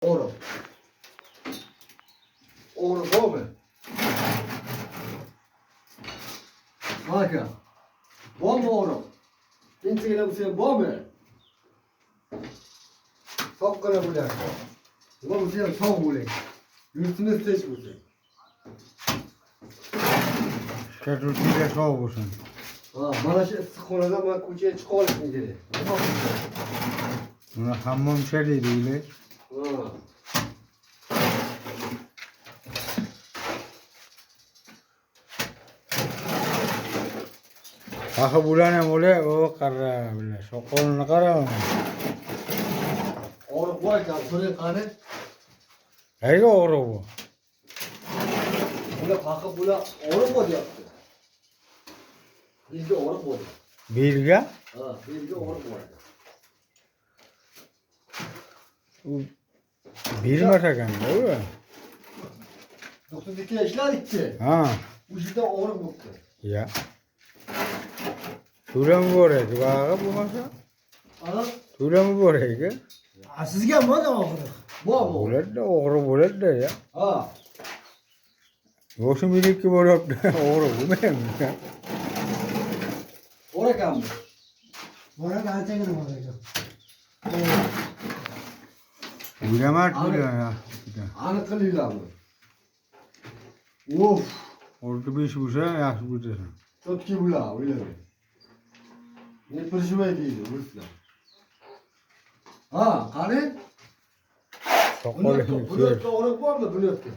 Oğlum. Oğlum o mu? Bak. Bu mu oğlum? İntikine bu senin bu mu? Sokkana bu der. Bu senin son bu leg. Yurtunu seç bu senin. Şerrutiyle sağ olsun. Ha, bana şey sıkınadan ben kucaya çıkarım geri. Buna hammam şerri değil. Ha. Aha bulane mole o karra bile. Sokolunu kara. Oğlum bu aydan sonra kanı. Hayır oğru bu. Bula kalkıp bula oğlum mu yaptı? Bizde oğlum mu? Bilge. Ha, bizde oğlum mu? Bilmese kan değil mi? 92 yaşlar gitti. Ha. Bu yüzden oğlum mutlu. Ya. Şuraya boreydi bağı bu masa. Ana, Şuraya boreydi. Sizga nima o'g'ri? bu mu? Bo'ladi o'g'ri bo'ladi ya. Ha. O'sha meniki bo'lyapti. O'g'ri bo'lmayapti. Oraya mı? Bora qanchagina bor ekan? Bilamat Abi. ya. Anı kılıyla mı? Of. Orta besh bo'lsa yaxshi bo'lasan. Çok ki bula, öyle mi? Ne perşime değil, Ruslar. Ha, kanı? Soqolini Blötte oğlum var mı blötte?